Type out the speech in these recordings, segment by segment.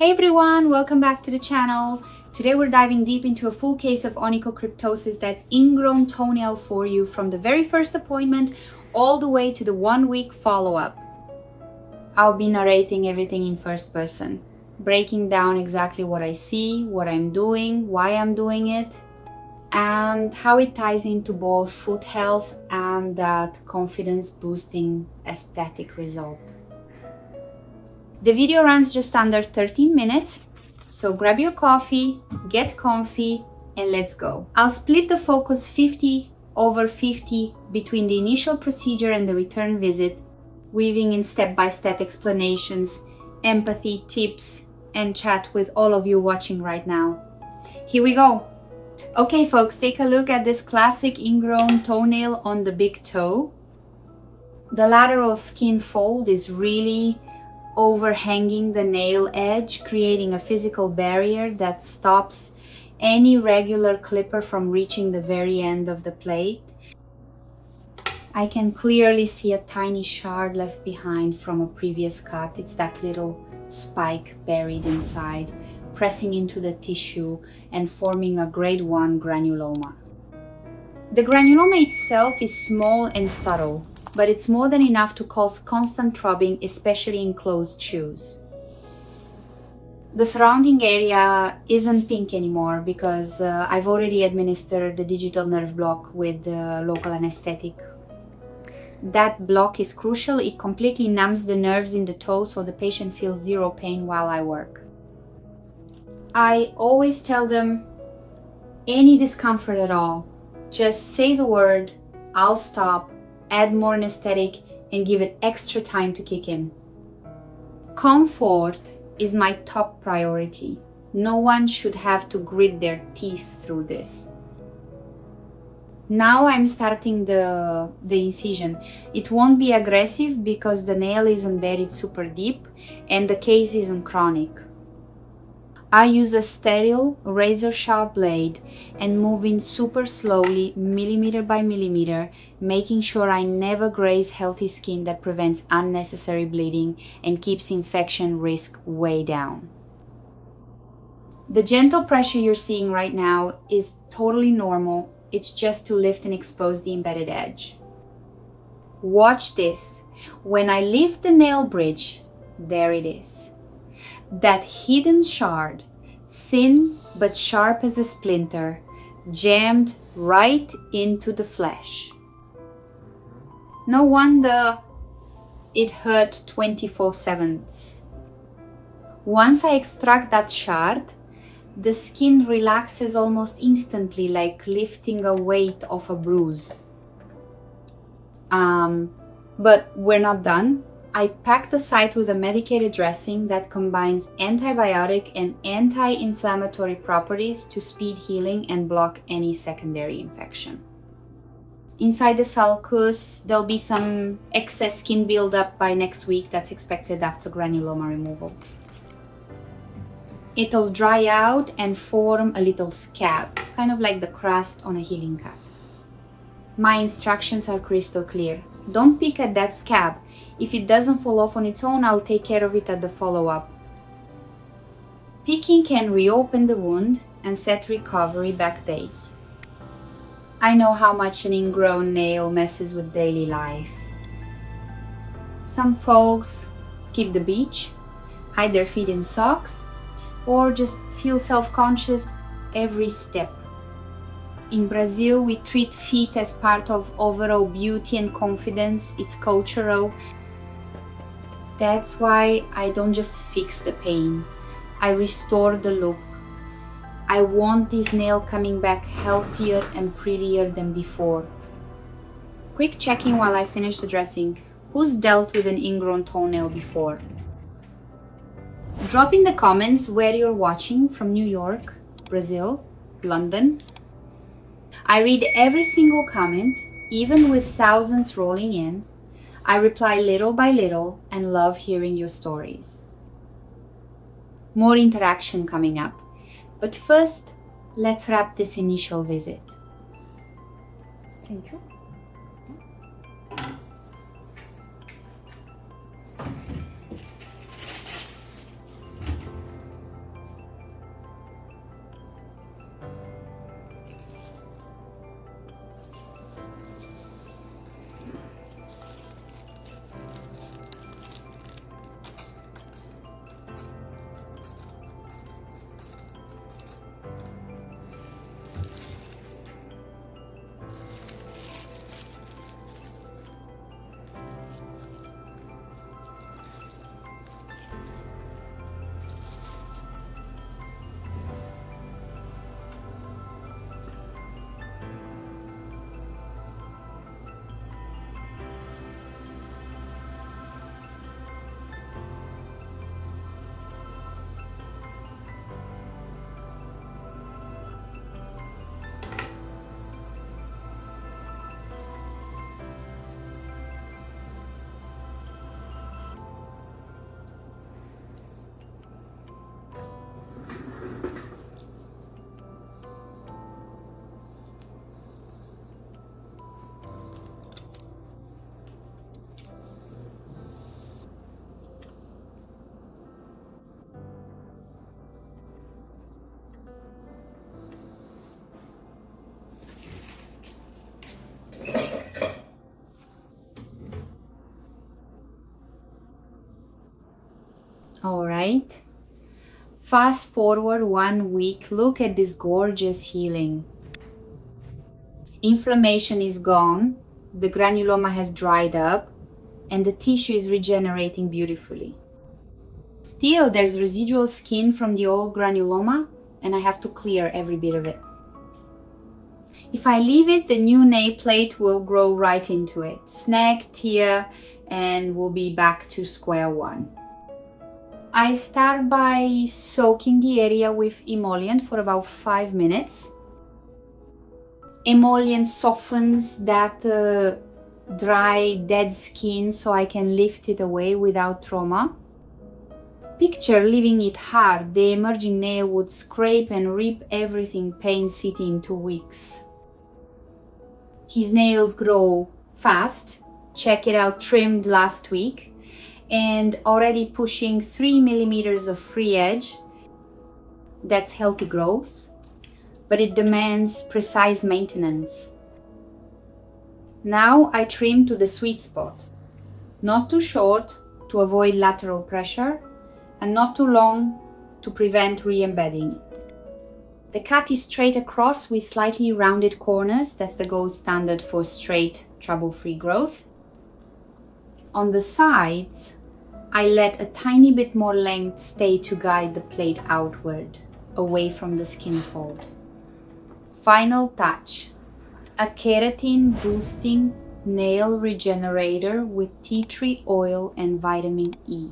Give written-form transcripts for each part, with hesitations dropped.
Hey everyone, welcome back to the channel. Today we're diving deep into a full case of onychocriptosis, that's ingrown toenail, for you from the very first appointment all the way to the 1-week follow-up. I'll be narrating everything in first person, breaking down exactly what I see, what I'm doing, why I'm doing it, and how it ties into both foot health and that confidence boosting aesthetic result. The video runs just under 13 minutes, so grab your coffee, get comfy, and let's go. I'll split the focus 50/50 between the initial procedure and the return visit, weaving in step-by-step explanations, empathy, tips, and chat with all of you watching right now. Here we go. Okay folks, take a look at this classic ingrown toenail on the big toe. The lateral skin fold is really overhanging the nail edge, creating a physical barrier that stops any regular clipper from reaching the very end of the plate. I can clearly see a tiny shard left behind from a previous cut. It's that little spike buried inside, pressing into the tissue and forming a grade 1 granuloma. The granuloma itself is small and subtle, but it's more than enough to cause constant throbbing, especially in closed shoes. The surrounding area isn't pink anymore because I've already administered the digital nerve block with the local anesthetic. That block is crucial. It completely numbs the nerves in the toe so the patient feels zero pain while I work. I always tell them, any discomfort at all, just say the word, I'll stop, add more anesthetic, and give it extra time to kick in. Comfort is my top priority. No one should have to grit their teeth through this. Now I'm starting the incision. It won't be aggressive because the nail isn't buried super deep and the case isn't chronic. I use a sterile razor sharp blade and move in super slowly, millimeter by millimeter, making sure I never graze healthy skin that prevents unnecessary bleeding and keeps infection risk way down. The gentle pressure you're seeing right now is totally normal. It's just to lift and expose the embedded edge. Watch this. When I lift the nail bridge, there it is. That hidden shard, thin but sharp as a splinter, jammed right into the flesh. No wonder it hurt 24/7. Once I extract that shard, the skin relaxes almost instantly, like lifting a weight off a bruise. But we're not done. I pack the site with a medicated dressing that combines antibiotic and anti-inflammatory properties to speed healing and block any secondary infection. Inside the sulcus, there'll be some excess skin buildup by next week that's expected after granuloma removal. It'll dry out and form a little scab, kind of like the crust on a healing cut. My instructions are crystal clear. Don't pick at that scab. If it doesn't fall off on its own, I'll take care of it at the follow-up. Picking can reopen the wound and set recovery back days. I know how much an ingrown nail messes with daily life. Some folks skip the beach, hide their feet in socks, or just feel self-conscious every step. In Brazil, we treat feet as part of overall beauty and confidence. It's cultural. That's why I don't just fix the pain. I restore the look. I want this nail coming back healthier and prettier than before. Quick checking while I finish the dressing. Who's dealt with an ingrown toenail before? Drop in the comments where you're watching from. New York, Brazil, London. I read every single comment, even with thousands rolling in. I reply little by little and love hearing your stories. More interaction coming up. But first, let's wrap this initial visit. Thank you. All right. Fast forward 1 week. Look at this gorgeous healing. Inflammation is gone. The granuloma has dried up and the tissue is regenerating beautifully. Still, there's residual skin from the old granuloma and I have to clear every bit of it. If I leave it, the new nail plate will grow right into it, snag, tear, and we'll be back to square one. I start by soaking the area with emollient for about 5 minutes. Emollient softens that dry, dead skin so I can lift it away without trauma. Picture leaving it hard. The emerging nail would scrape and rip everything pain city in 2 weeks. His nails grow fast. Check it out, trimmed last week and already pushing 3 millimeters of free edge. That's healthy growth, but it demands precise maintenance. Now I trim to the sweet spot, not too short to avoid lateral pressure and not too long to prevent re-embedding. The cut is straight across with slightly rounded corners. That's the gold standard for straight, trouble-free growth. On the sides, I let a tiny bit more length stay to guide the plate outward, away from the skin fold. Final touch, a keratin boosting nail regenerator with tea tree oil and vitamin E.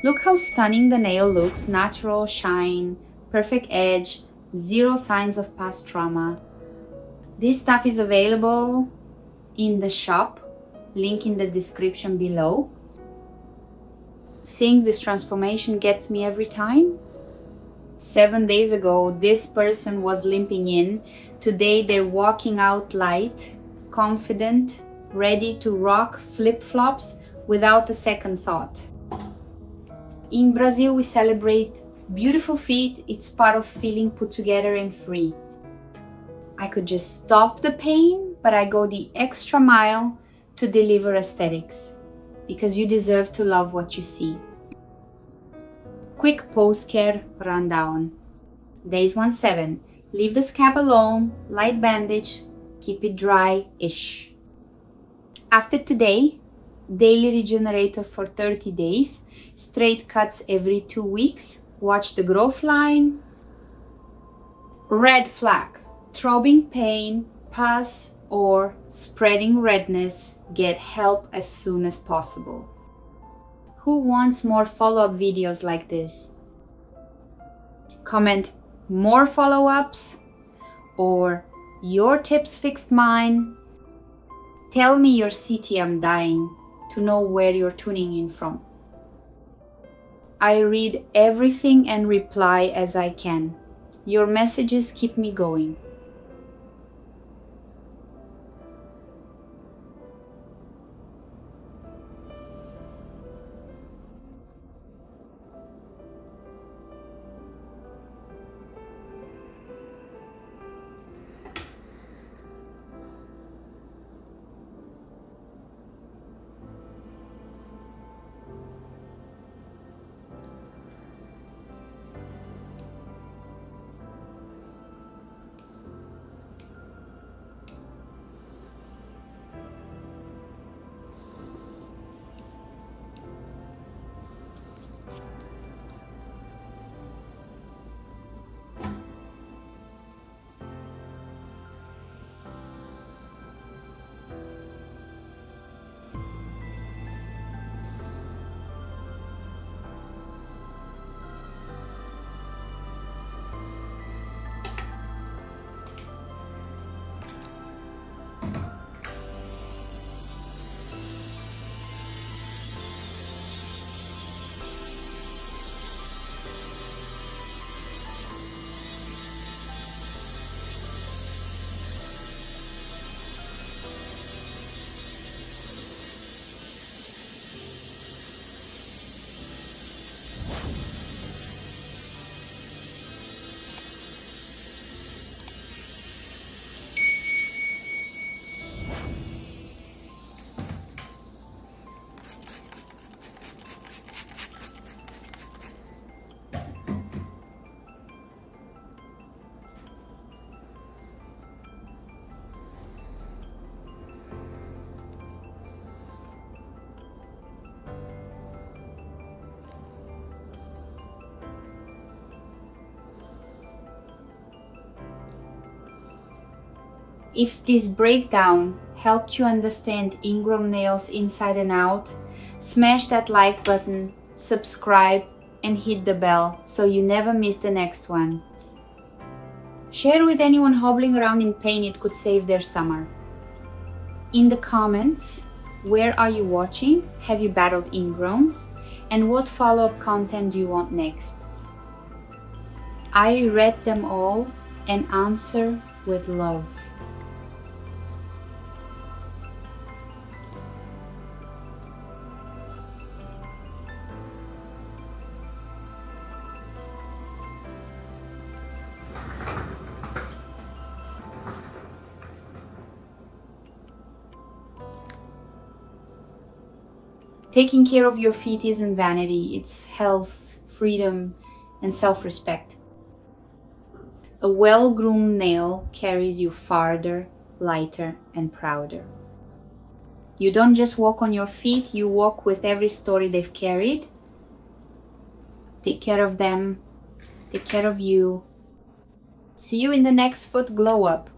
Look how stunning the nail looks, natural shine, perfect edge, zero signs of past trauma. This stuff is available in the shop, link in the description below. Seeing this transformation gets me every time. 7 days ago, this person was limping in. Today, they're walking out light, confident, ready to rock flip-flops without a second thought. In Brazil, we celebrate beautiful feet. It's part of feeling put together and free. I could just stop the pain, but I go the extra mile to deliver aesthetics, because you deserve to love what you see. Quick post-care rundown. Days 1-7. Leave the scab alone, light bandage, keep it dry-ish. After today, daily regenerator for 30 days, straight cuts every 2 weeks, watch the growth line. Red flag, throbbing pain, pus, or spreading redness, get help as soon as possible. Who wants more follow-up videos like this? Comment more follow-ups or your tips fixed mine. Tell me your city I'm dying to know where you're tuning in from. I read everything and reply as I can. Your messages keep me going. If this breakdown helped you understand ingrown nails inside and out, smash that like button, subscribe, and hit the bell so you never miss the next one. Share with anyone hobbling around in pain, it could save their summer. In the comments, where are you watching? Have you battled ingrowns? And what follow-up content do you want next? I read them all and answer with love. Taking care of your feet isn't vanity, it's health, freedom, and self-respect. A well-groomed nail carries you farther, lighter, and prouder. You don't just walk on your feet, you walk with every story they've carried. Take care of them, take care of you. See you in the next foot glow up.